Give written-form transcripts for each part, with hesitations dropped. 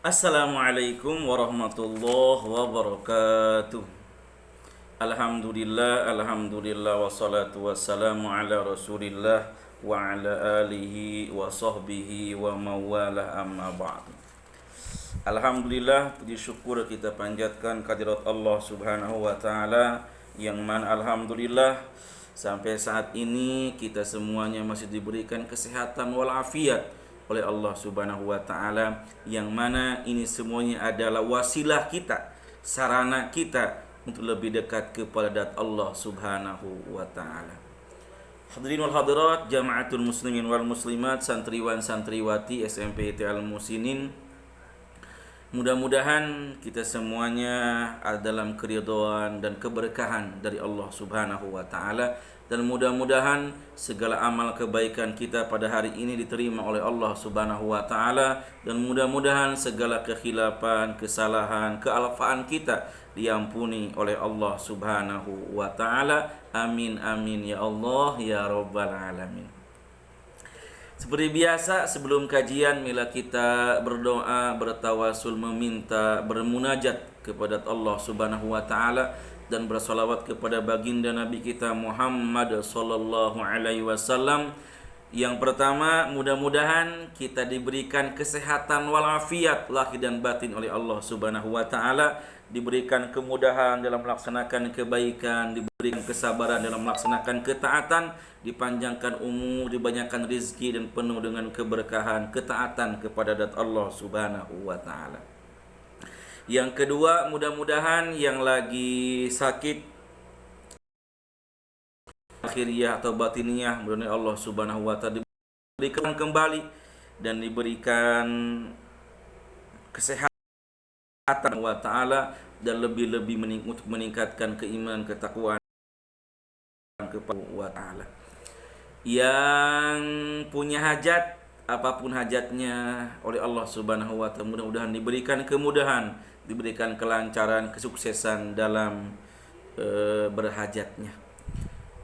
Assalamualaikum warahmatullahi wabarakatuh. Alhamdulillah wassalatu wassalamu ala Rasulillah wa ala alihi wa sahbihi wa mawalah amma ba'd. Alhamdulillah, puji syukur kita panjatkan kehadirat Allah Subhanahu wa taala yang mana alhamdulillah sampai saat ini kita semuanya masih diberikan kesehatan walafiat oleh Allah Subhanahu wa taala, yang mana ini semuanya adalah wasilah kita, sarana kita untuk lebih dekat kepada zat Allah Subhanahu wa taala. Hadirin wal hadirat, jamaatul muslimin wal muslimat, santriwan santriwati SMP Al Musinin, mudah-mudahan kita semuanya ada dalam keridhaan dan keberkahan dari Allah Subhanahu wa taala, dan mudah-mudahan segala amal kebaikan kita pada hari ini diterima oleh Allah Subhanahu wa taala, dan mudah-mudahan segala kekhilafan, kesalahan, kealfaan kita diampuni oleh Allah Subhanahu wa taala. Amin amin ya Allah ya rabbal alamin. Seperti biasa, sebelum kajian mila kita berdoa, bertawasul, meminta, bermunajat kepada Allah Subhanahu wa taala dan bersalawat kepada baginda Nabi kita Muhammad sallallahu alaihi wasallam. Yang pertama, mudah-mudahan kita diberikan kesehatan walafiat lahir dan batin oleh Allah Subhanahu wa taala, diberikan kemudahan dalam melaksanakan kebaikan, diberikan kesabaran dalam melaksanakan ketaatan, dipanjangkan umur, dibanyakkan rezeki dan penuh dengan keberkahan ketaatan kepada zat Allah Subhanahu wa taala. Yang kedua, mudah-mudahan yang lagi sakit akhiriyah atau batiniah, mudah-mudahan Allah Subhanahu wa taala diberikan kembali dan diberikan kesehatan wa taala, dan lebih-lebih untuk meningkatkan keimanan, ketakwaan kepada wa taala. Yang punya hajat, apapun hajatnya, oleh Allah Subhanahu wa taala mudah-mudahan diberikan kemudahan, diberikan kelancaran, kesuksesan dalam berhajatnya.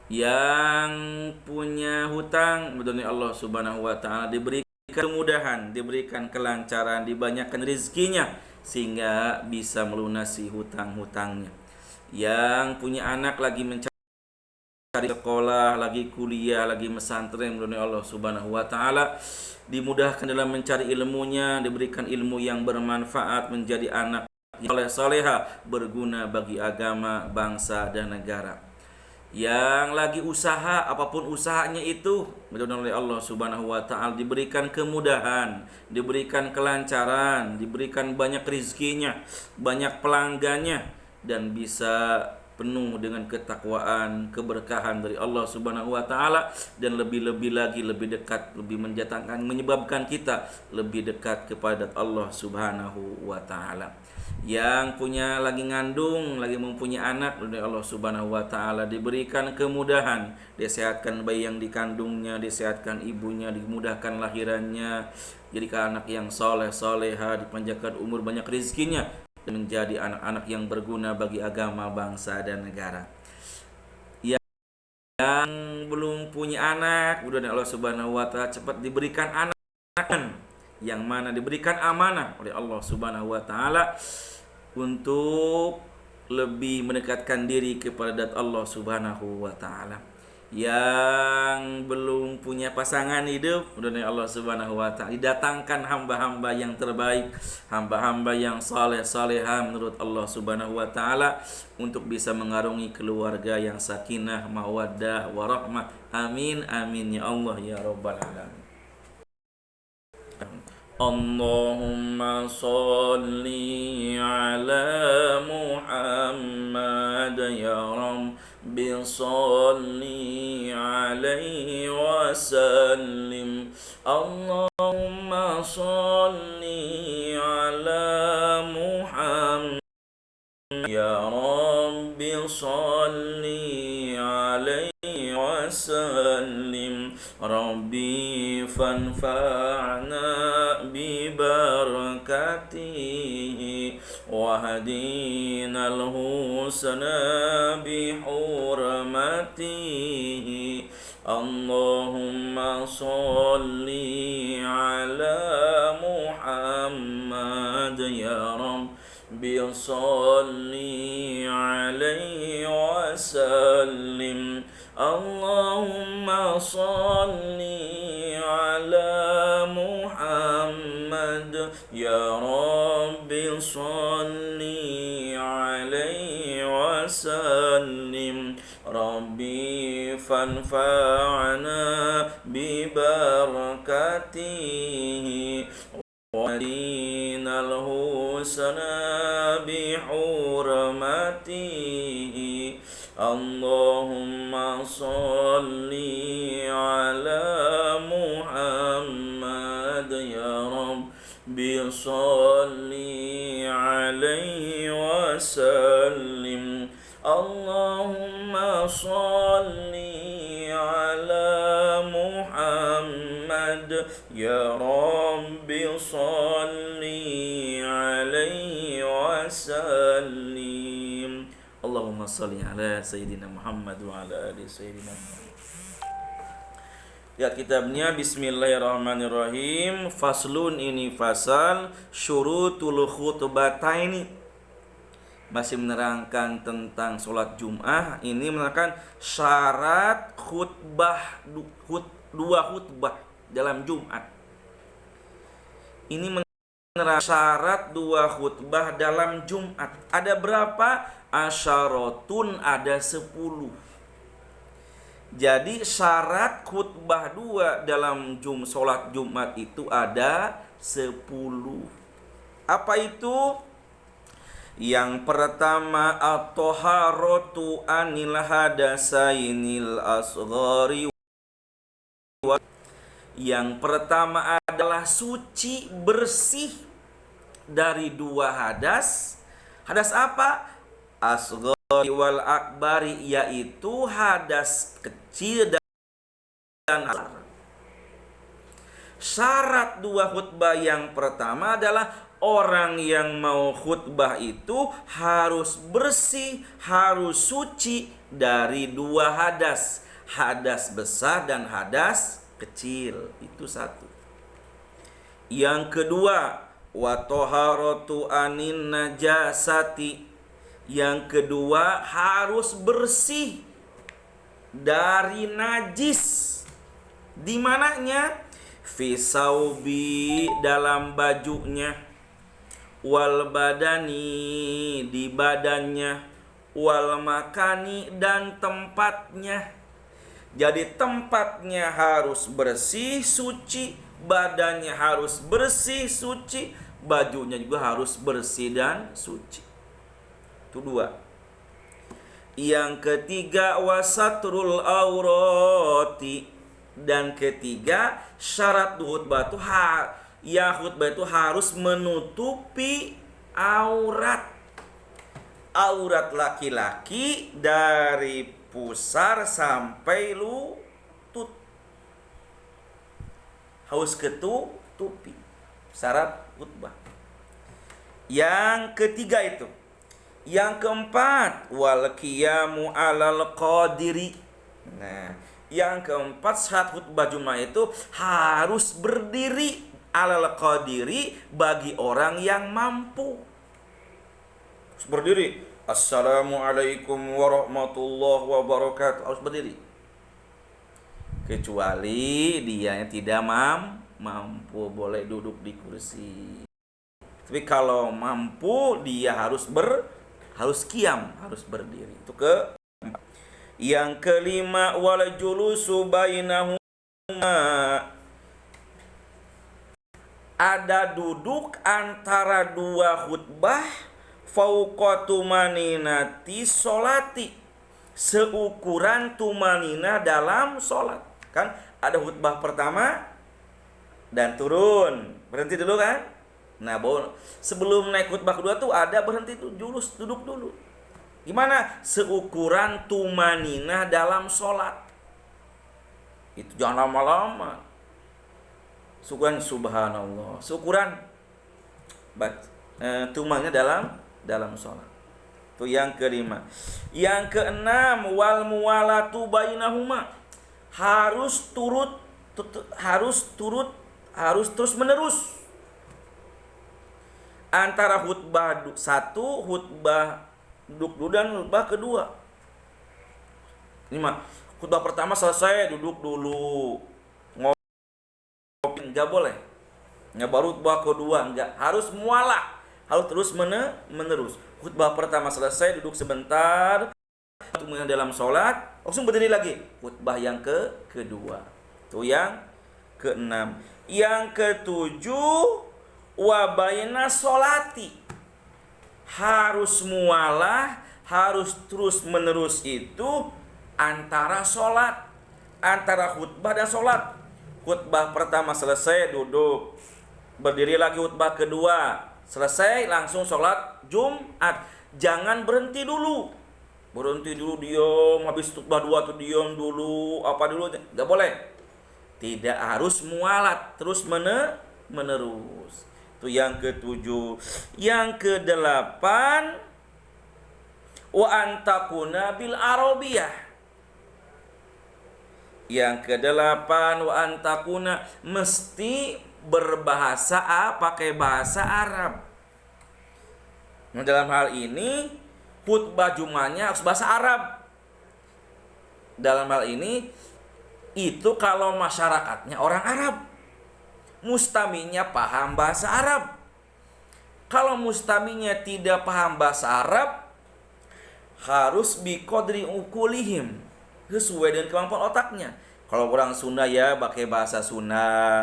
Yang punya hutang, mudah-mudahan Allah Subhanahu wa taala diberikan kemudahan, diberikan kelancaran, dibanyakan rezekinya sehingga bisa melunasi hutang-hutangnya. Yang punya anak lagi mencari sekolah, lagi kuliah, lagi mesantren, mudah-mudahan Allah Subhanahu wa taala dimudahkan dalam mencari ilmunya, diberikan ilmu yang bermanfaat, menjadi anak yang saleh-saleha, berguna bagi agama, bangsa dan negara. Yang lagi usaha, apapun usahanya itu, mudah-mudahan oleh Allah Subhanahu wa taala diberikan kemudahan, diberikan kelancaran, diberikan banyak rezekinya, banyak pelanggannya, dan bisa penuh dengan ketakwaan, keberkahan dari Allah Subhanahu wa taala, dan lebih-lebih lagi lebih dekat, lebih mendatangkan, menyebabkan kita lebih dekat kepada Allah Subhanahu wa taala. Yang punya lagi ngandung, lagi mempunyai anak, oleh Allah Subhanahu wa taala diberikan kemudahan, disehatkan bayi yang dikandungnya, disehatkan ibunya, dimudahkan lahirannya, jadikan anak yang soleh soleha, dipanjangkan umur, banyak rezekinya, dan menjadi anak-anak yang berguna bagi agama, bangsa dan negara. Yang belum punya anak, mudah-mudahan Allah Subhanahu wa taala cepat diberikan anak yang mana diberikan amanah oleh Allah Subhanahu wa taala untuk lebih mendekatkan diri kepada zat Allah Subhanahu wa taala. Yang belum punya pasangan hidup, mudah-mudahan Allah Subhanahu wa taala didatangkan hamba-hamba yang terbaik, hamba-hamba yang saleh-salehah menurut Allah Subhanahu wa taala, untuk bisa mengarungi keluarga yang sakinah, mawaddah, warahmah. Amin amin ya Allah ya rabbal alamin. Allahumma salli ala Muhammad ya Rabbi salli alaihi wa sallim. Allahumma salli ala Muhammad ya Rabbi salli alaihi wa sallim. Rabbi fanfa'na ببركاته واهدنا الحسنى بحرمته. اللهم صل على محمد محمد يا رب صل عليه وسلم اللهم صل على محمد يا رب صل عليه وسلم ربي فانفعنا ببركته ودين الحسنى بحرمته اللهم صل على محمد يا رب صل عليه وسلم اللهم صل على محمد يا رب صل عليه وسلم اللهم صل على سيدنا محمد وعلى آل سيدنا محمد. Ya, kitabnya Bismillahirrahmanirrahim. Faslun, ini fasal syurutul khutbataini, masih menerangkan tentang sholat Jum'ah. Ini menerangkan syarat dua khutbah dalam Jum'at. Ini menerangkan syarat dua khutbah dalam Jum'at. Ada berapa? Asyaratun, ada 10. Jadi syarat khutbah dua dalam sholat Jumat itu ada 10. Apa itu? Yang pertama, at-taharatu anil hadasainil asghari. Yang pertama adalah suci, bersih dari dua hadas. Hadas apa? Asghari wal akbari, yaitu hadas kecil dan besar. Syarat dua khutbah yang pertama adalah orang yang mau khutbah itu harus bersih, harus suci dari dua hadas, hadas besar dan hadas kecil. Itu satu. Yang kedua, wa taharatu anin najasati. Yang kedua, harus bersih dari najis. Di mananya? Fi saubi, dalam bajunya, wal badani, di badannya, wal makani, dan tempatnya. Jadi tempatnya harus bersih, suci, badannya harus bersih, suci, bajunya juga harus bersih dan suci. Itu dua. Yang ketiga, wasatrul aurati. Dan ketiga, syarat khutbah itu khutbah itu harus menutupi aurat. Aurat laki-laki dari pusar sampai lutut. Harus ketutupi. Syarat khutbah. Yang ketiga itu. Yang keempat, wal qiyamu 'alal qadiri. Nah, yang keempat, syarat khutbah Jumat itu harus berdiri 'alal qadiri, bagi orang yang mampu. Harus berdiri. Assalamualaikum warahmatullahi wabarakatuh. Harus berdiri. Kecuali dia yang tidak mampu, boleh duduk di kursi. Tapi kalau mampu, dia harus qiyam, harus berdiri. Itu ke. Yang kelima, wal julusu bainahuma. Ada duduk antara dua khutbah, fauqa tumaninati sholati, seukuran tumanina dalam sholat. Kan ada khutbah pertama dan turun, berhenti dulu kan. Nah, sebelum naik khutbah kedua tuh ada berhenti tuh, duduk dulu. Gimana? Seukuran tumanina dalam sholat. Itu jangan lama-lama. Subhanallah. Seukuran tumanina dalam sholat. Itu yang kelima. Yang keenam, wal muwalatu bainahuma. Harus terus menerus. antara khutbah satu, khutbah duduk dulu dan khutbah kedua. Ini mah khutbah pertama selesai duduk dulu, ngopi, nggak boleh. Nggak baru khutbah kedua, nggak, harus mualah, harus terus menerus. Khutbah pertama selesai duduk sebentar, kemudian dalam sholat langsung berdiri lagi, khutbah yang kedua. Itu yang keenam. Yang ketujuh, wabayna sholati, harus mualah, harus terus menerus itu antara sholat, antara khutbah dan sholat. Khutbah pertama selesai duduk, berdiri lagi khutbah kedua, selesai langsung sholat Jumat. Jangan berhenti dulu, diam, habis khutbah dua tuh diam dulu, apa dulu, nggak boleh. Tidak, harus mualat, terus menerus. Itu yang ketujuh. Yang kedelapan, wa antakuna bil arabiyah. Yang kedelapan, wa antakuna, mesti berbahasa pakai bahasa Arab. Nah, dalam hal ini khutbah Jumatnya harus bahasa Arab. Dalam hal ini itu kalau masyarakatnya orang Arab, mustaminya paham bahasa Arab. Kalau mustaminya tidak paham bahasa Arab, harus biqadri ukulihim, sesuai dengan kemampuan otaknya. Kalau orang Sunda ya pakai bahasa Sunda,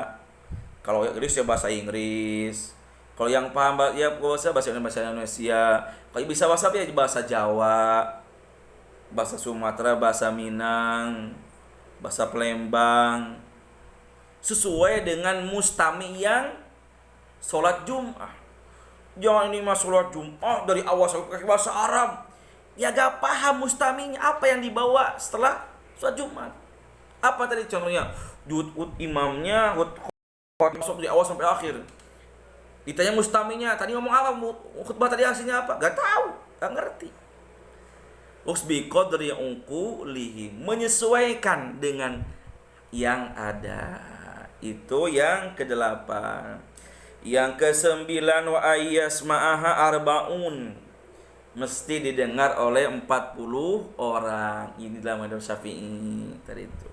kalau Inggris ya bahasa Inggris. Kalau yang paham ya bahasa Indonesia. Kalau bisa bahasa ya bahasa Jawa, bahasa Sumatera, bahasa Minang, bahasa Palembang, sesuai dengan mustami yang sholat Jum'ah. Jangan ini mah sholat Jum'ah dari awal sampai pakai bahasa Arab, ya gak paham mustaminya apa yang dibawa setelah sholat Jumat. Apa tadi contohnya? Imamnya masuk dari awal sampai akhir, ditanya mustaminya tadi ngomong apa, khutbah tadi hasilnya apa, gak tahu, gak ngerti. Usbi qadri uqulihi, menyesuaikan dengan yang ada. Itu yang kedelapan. Yang kesembilan, wa ayyasma'aha arbaun, mesti didengar oleh 40 orang. Ini dalam madhab Syafi'i tadi itu.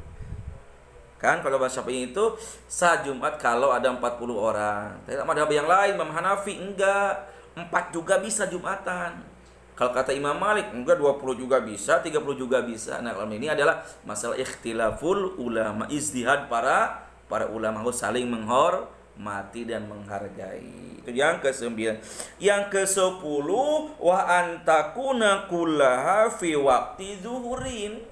Kan kalau bahasa Syafi'i itu sah Jumat kalau ada 40 orang. Tapi madhab yang lain, Imam Hanafi enggak, 4 juga bisa Jumatan. Kalau kata Imam Malik, enggak, 20 juga bisa, 30 juga bisa. Nah, kalau ini adalah masalah ikhtilaful ulama, ijtihad para ulama, harus saling menghormati dan menghargai. Itu yang ke-9. Yang ke-10, wa antakuna kullaha fi waqti zuhurin,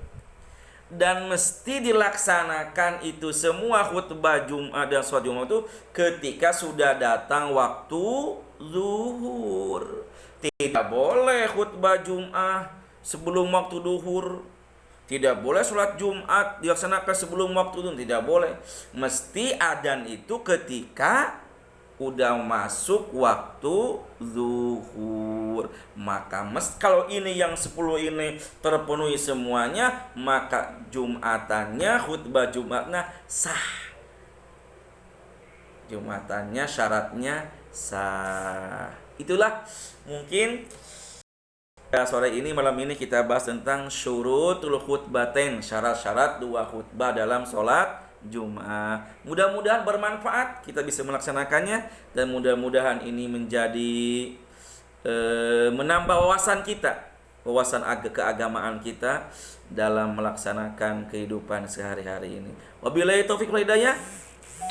dan mesti dilaksanakan itu semua khutbah Jumat dan sholat Jumat itu ketika sudah datang waktu zuhur. Tidak boleh khutbah Jumat sebelum waktu duhur. Tidak boleh sholat Jumat dilaksanakan sebelum waktu duhur. Tidak boleh. Mesti adzan itu ketika udah masuk waktu zuhur. Maka kalau ini yang 10 ini terpenuhi semuanya, maka Jumatannya, khutbah Jumatnya sah. Jumatannya syaratnya sah. Itulah mungkin ya, sore ini, malam ini kita bahas tentang syurutul khutbatain, syarat-syarat dua khutbah dalam sholat Jumat. Mudah-mudahan bermanfaat, kita bisa melaksanakannya, dan mudah-mudahan ini menjadi menambah wawasan kita, wawasan keagamaan kita dalam melaksanakan kehidupan sehari-hari ini. Wabillahi taufiq wal hidayah.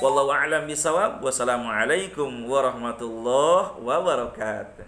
Wallahu a'lam bishawab. Wassalamualaikum warahmatullahi wabarakatuh.